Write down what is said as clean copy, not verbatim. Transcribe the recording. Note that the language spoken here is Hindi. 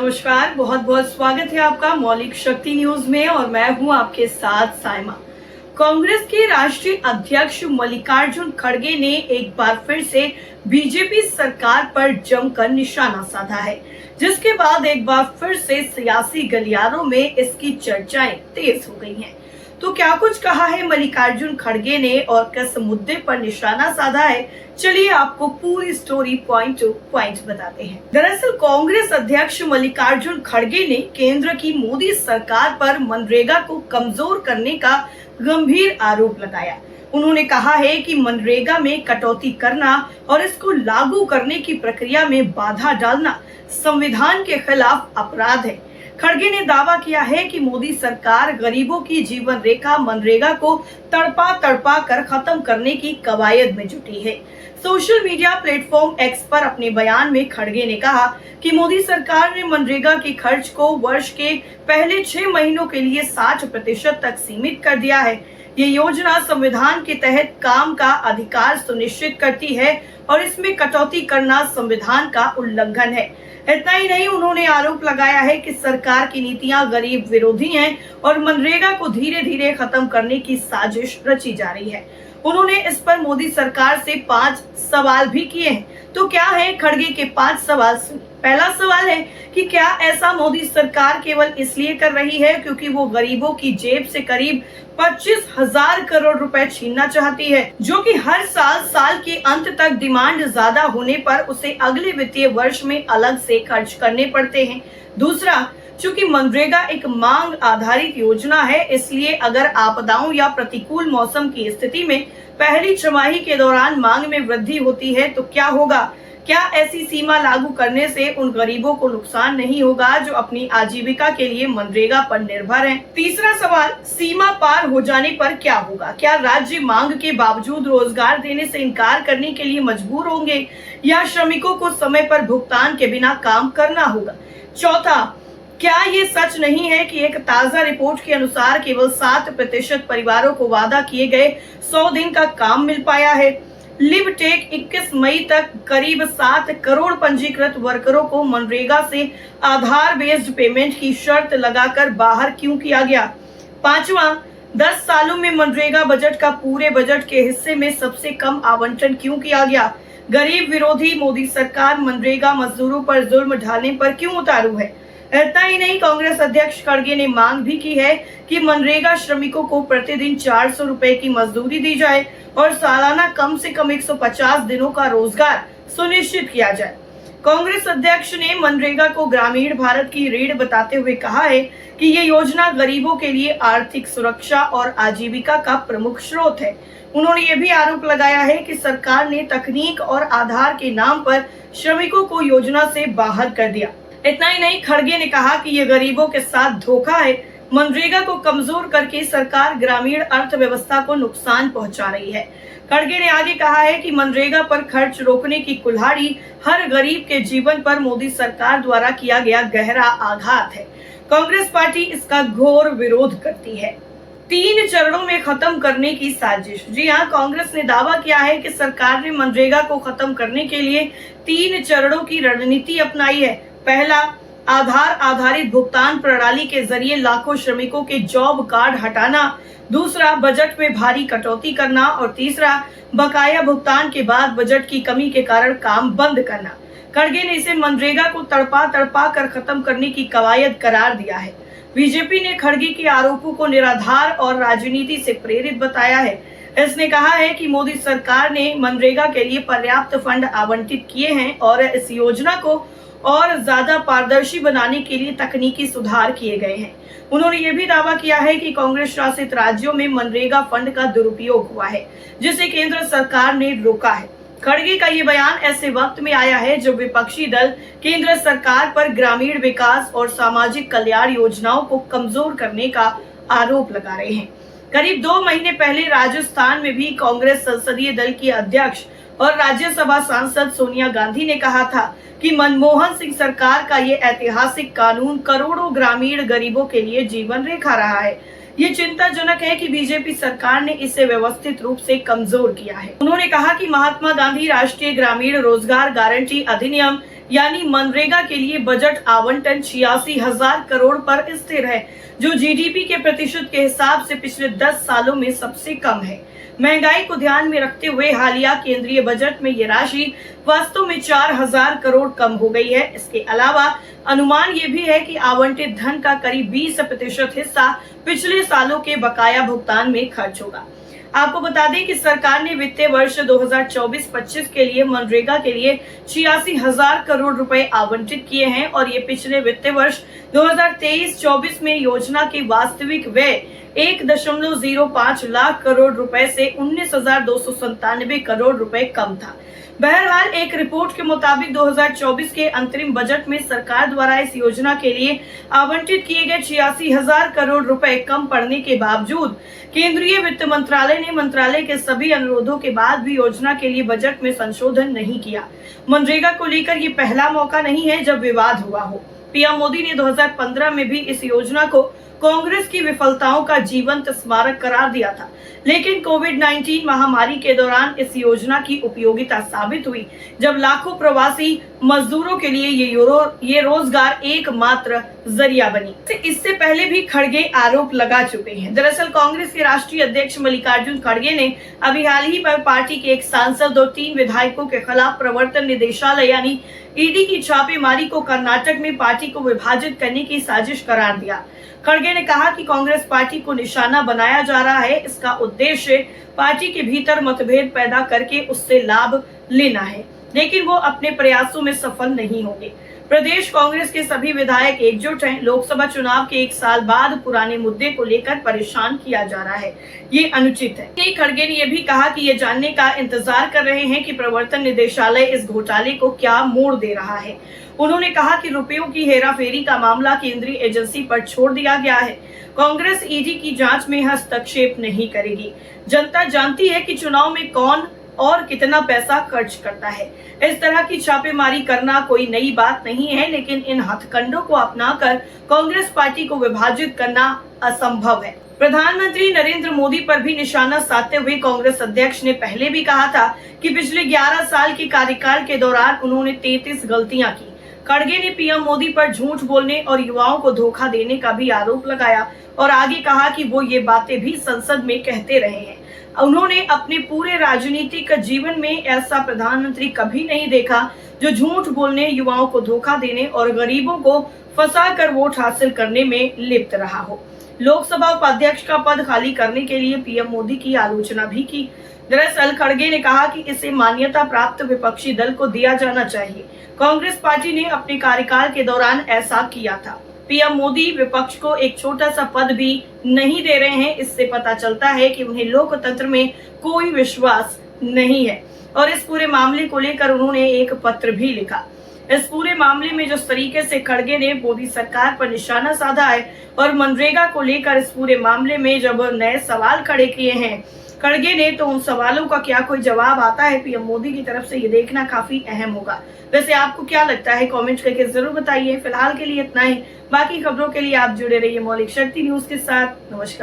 नमस्कार, बहुत बहुत स्वागत है आपका मौलिक शक्ति न्यूज में और मैं हूं आपके साथ साइमा। कांग्रेस के राष्ट्रीय अध्यक्ष मल्लिकार्जुन खड़गे ने एक बार फिर से बीजेपी सरकार पर जमकर निशाना साधा है, जिसके बाद एक बार फिर से सियासी गलियारों में इसकी चर्चाएं तेज हो गई हैं। तो क्या कुछ कहा है मल्लिकार्जुन खड़गे ने और किस मुद्दे पर निशाना साधा है, चलिए आपको पूरी स्टोरी पॉइंट टू पॉइंट बताते हैं। दरअसल कांग्रेस अध्यक्ष मल्लिकार्जुन खड़गे ने केंद्र की मोदी सरकार पर मनरेगा को कमजोर करने का गंभीर आरोप लगाया। उन्होंने कहा है कि मनरेगा में कटौती करना और इसको लागू करने की प्रक्रिया में बाधा डालना संविधान के खिलाफ अपराध है। खड़गे ने दावा किया है कि मोदी सरकार गरीबों की जीवन रेखा मनरेगा को तड़पा तड़पा कर खत्म करने की कवायद में जुटी है। सोशल मीडिया प्लेटफॉर्म एक्स पर अपने बयान में खड़गे ने कहा कि मोदी सरकार ने मनरेगा के खर्च को वर्ष के पहले 6 महीनों के लिए 60% तक सीमित कर दिया है। ये योजना संविधान के तहत काम का अधिकार सुनिश्चित करती है और इसमें कटौती करना संविधान का उल्लंघन है। इतना ही नहीं, उन्होंने आरोप लगाया है कि सरकार की नीतियां गरीब विरोधी हैं और मनरेगा को धीरे धीरे खत्म करने की साजिश रची जा रही है। उन्होंने इस पर मोदी सरकार से 5 सवाल भी किए हैं। तो क्या है खड़गे के 5 सवाल? पहला सवाल है कि क्या ऐसा मोदी सरकार केवल इसलिए कर रही है क्योंकि वो गरीबों की जेब से करीब 25,000 करोड़ रुपए छीनना चाहती है, जो कि हर साल के अंत तक डिमांड ज्यादा होने पर उसे अगले वित्तीय वर्ष में अलग से खर्च करने पड़ते हैं। दूसरा, चूंकि मनरेगा एक मांग आधारित योजना है, इसलिए अगर आपदाओं या प्रतिकूल मौसम की स्थिति में पहली छमाही के दौरान मांग में वृद्धि होती है तो क्या होगा? क्या ऐसी सीमा लागू करने से उन गरीबों को नुकसान नहीं होगा जो अपनी आजीविका के लिए मनरेगा पर निर्भर हैं? तीसरा सवाल, सीमा पार हो जाने पर क्या होगा? क्या राज्य मांग के बावजूद रोजगार देने से इनकार करने के लिए मजबूर होंगे या श्रमिकों को समय पर भुगतान के बिना काम करना होगा? चौथा, क्या ये सच नहीं है कि एक ताजा रिपोर्ट के अनुसार केवल 7% परिवारों को वादा किए गए 100 दिन का काम मिल पाया है? लिबटेक 21 मई तक करीब 7 करोड़ पंजीकृत वर्करों को मनरेगा से आधार बेस्ड पेमेंट की शर्त लगाकर बाहर क्यों किया गया? पांचवा, 10 सालों में मनरेगा बजट का पूरे बजट के हिस्से में सबसे कम आवंटन क्यों किया गया? गरीब विरोधी मोदी सरकार मनरेगा मजदूरों पर जुल्म ढालने पर क्यों उतारू है? इतना ही नहीं, कांग्रेस अध्यक्ष खड़गे ने मांग भी की है कि मनरेगा श्रमिकों को प्रतिदिन 400 रुपए की मजदूरी दी जाए और सालाना कम से कम 150 दिनों का रोजगार सुनिश्चित किया जाए। कांग्रेस अध्यक्ष ने मनरेगा को ग्रामीण भारत की रीढ़ बताते हुए कहा है कि ये योजना गरीबों के लिए आर्थिक सुरक्षा और आजीविका का प्रमुख स्रोत है। उन्होंने ये भी आरोप लगाया है कि सरकार ने तकनीक और आधार के नाम पर श्रमिकों को योजना से बाहर कर दिया। इतना ही नहीं, खड़गे ने कहा कि ये गरीबों के साथ धोखा है। मनरेगा को कमजोर करके सरकार ग्रामीण अर्थव्यवस्था को नुकसान पहुंचा रही है। खड़गे ने आगे कहा है कि मनरेगा पर खर्च रोकने की कुल्हाड़ी हर गरीब के जीवन पर मोदी सरकार द्वारा किया गया गहरा आघात है। कांग्रेस पार्टी इसका घोर विरोध करती है। 3 चरणों में खत्म करने की साजिश। जी हाँ, कांग्रेस ने दावा किया है कि सरकार ने मनरेगा को खत्म करने के लिए 3 चरणों की रणनीति अपनाई है। पहला, आधार आधारित भुगतान प्रणाली के जरिए लाखों श्रमिकों के जॉब कार्ड हटाना। दूसरा, बजट में भारी कटौती करना और तीसरा, बकाया भुगतान के बाद बजट की कमी के कारण काम बंद करना। खड़गे ने इसे मनरेगा को तड़पा तड़पा कर खत्म करने की कवायद करार दिया है। बीजेपी ने खड़गे के आरोपों को निराधार और राजनीति से प्रेरित बताया है। इसने कहा है कि मोदी सरकार ने मनरेगा के लिए पर्याप्त फंड आवंटित किए हैं और इस योजना को और ज्यादा पारदर्शी बनाने के लिए तकनीकी सुधार किए गए हैं। उन्होंने ये भी दावा किया है कि कांग्रेस शासित राज्यों में मनरेगा फंड का दुरुपयोग हुआ है, जिसे केंद्र सरकार ने रोका है। खड़गे का ये बयान ऐसे वक्त में आया है जब विपक्षी दल केंद्र सरकार पर ग्रामीण विकास और सामाजिक कल्याण योजनाओं को कमजोर करने का आरोप लगा रहे हैं। करीब 2 महीने पहले राजस्थान में भी कांग्रेस संसदीय दल की अध्यक्ष और राज्यसभा सांसद सोनिया गांधी ने कहा था कि मनमोहन सिंह सरकार का ये ऐतिहासिक कानून करोड़ों ग्रामीण गरीबों के लिए जीवन रेखा रहा है। ये चिंताजनक है कि बीजेपी सरकार ने इसे व्यवस्थित रूप से कमजोर किया है। उन्होंने कहा कि महात्मा गांधी राष्ट्रीय ग्रामीण रोजगार गारंटी अधिनियम यानी मनरेगा के लिए बजट आवंटन 86,000 करोड़ पर स्थिर है, जो जीडीपी के प्रतिशत के हिसाब से पिछले 10 सालों में सबसे कम है। महंगाई को ध्यान में रखते हुए हालिया केंद्रीय बजट में ये राशि वास्तव में 4,000 करोड़ कम हो गई है। इसके अलावा अनुमान ये भी है कि आवंटित धन का करीब 20% हिस्सा पिछले सालों के बकाया भुगतान में खर्च होगा। आपको बता दें कि सरकार ने वित्तीय वर्ष 2024-25 के लिए मनरेगा के लिए 86,000 करोड़ रुपए आवंटित किए हैं और ये पिछले वित्तीय वर्ष 2023-24 में योजना की वास्तविक व्यय 1.05 लाख करोड़ रुपए से 19,297 करोड़ रुपए कम था। बहरहाल एक रिपोर्ट के मुताबिक 2024 के अंतरिम बजट में सरकार द्वारा इस योजना के लिए आवंटित किए गए 86,000 करोड़ रुपए कम पड़ने के बावजूद केंद्रीय वित्त मंत्रालय ने मंत्रालय के सभी अनुरोधों के बाद भी योजना के लिए बजट में संशोधन नहीं किया। मनरेगा को लेकर ये पहला मौका नहीं है जब विवाद हुआ हो। पीएम मोदी ने 2015 में भी इस योजना को कांग्रेस की विफलताओं का जीवंत स्मारक करार दिया था, लेकिन कोविड-19 महामारी के दौरान इस योजना की उपयोगिता साबित हुई, जब लाखों प्रवासी मजदूरों के लिए ये रोजगार एकमात्र जरिया बनी। इससे पहले भी खड़गे आरोप लगा चुके हैं। दरअसल कांग्रेस के राष्ट्रीय अध्यक्ष मल्लिकार्जुन खड़गे ने अभी हाल ही पर पार्टी के एक सांसद और 3 विधायकों के खिलाफ प्रवर्तन निदेशालय यानी ईडी की छापेमारी को कर्नाटक में पार्टी को विभाजित करने की साजिश करार दिया। खड़गे ने कहा कि कांग्रेस पार्टी को निशाना बनाया जा रहा है। इसका उद्देश्य पार्टी के भीतर मतभेद पैदा करके उससे लाभ लेना है, लेकिन वो अपने प्रयासों में सफल नहीं होंगे। प्रदेश कांग्रेस के सभी विधायक एकजुट हैं। लोकसभा चुनाव के 1 साल बाद पुराने मुद्दे को लेकर परेशान किया जा रहा है, ये अनुचित है। खड़गे ने यह भी कहा कि ये जानने का इंतजार कर रहे हैं कि प्रवर्तन निदेशालय इस घोटाले को क्या मोड़ दे रहा है। उन्होंने कहा कि रुपयों की हेराफेरी का मामला केंद्रीय एजेंसी पर छोड़ दिया गया है। कांग्रेस ईडी की जांच में हस्तक्षेप नहीं करेगी। जनता जानती है कि चुनाव में कौन और कितना पैसा खर्च करता है। इस तरह की छापेमारी करना कोई नई बात नहीं है, लेकिन इन हथकंडों को अपनाकर कांग्रेस पार्टी को विभाजित करना असंभव है। प्रधानमंत्री नरेंद्र मोदी पर भी निशाना साधते हुए कांग्रेस अध्यक्ष ने पहले भी कहा था कि पिछले 11 साल के कार्यकाल के दौरान उन्होंने 33 गलतियां की। खड़गे ने पीएम मोदी पर झूठ बोलने और युवाओं को धोखा देने का भी आरोप लगाया और आगे कहा कि वो ये बातें भी संसद में कहते रहे हैं। उन्होंने अपने पूरे राजनीतिक जीवन में ऐसा प्रधानमंत्री कभी नहीं देखा जो झूठ बोलने, युवाओं को धोखा देने और गरीबों को फंसाकर वोट हासिल करने में लिप्त रहा हो। लोकसभा उपाध्यक्ष का पद खाली करने के लिए पीएम मोदी की आलोचना भी की। दरअसल खड़गे ने कहा कि इसे मान्यता प्राप्त विपक्षी दल को दिया जाना चाहिए। कांग्रेस पार्टी ने अपने कार्यकाल के दौरान ऐसा किया था। पीएम मोदी विपक्ष को एक छोटा सा पद भी नहीं दे रहे हैं। इससे पता चलता है कि उन्हें लोकतंत्र में कोई विश्वास नहीं है और इस पूरे मामले को लेकर उन्होंने एक पत्र भी लिखा। इस पूरे मामले में जिस तरीके से खड़गे ने मोदी सरकार पर निशाना साधा है और मनरेगा को लेकर इस पूरे मामले में जब नए सवाल खड़े किए हैं खड़गे ने, तो उन सवालों का क्या कोई जवाब आता है पीएम मोदी की तरफ से, ये देखना काफी अहम होगा। वैसे आपको क्या लगता है, कमेंट करके जरूर बताइए। फिलहाल के लिए इतना ही। बाकी खबरों के लिए आप जुड़े रहिए मौलिक शक्ति न्यूज के साथ। नमस्कार।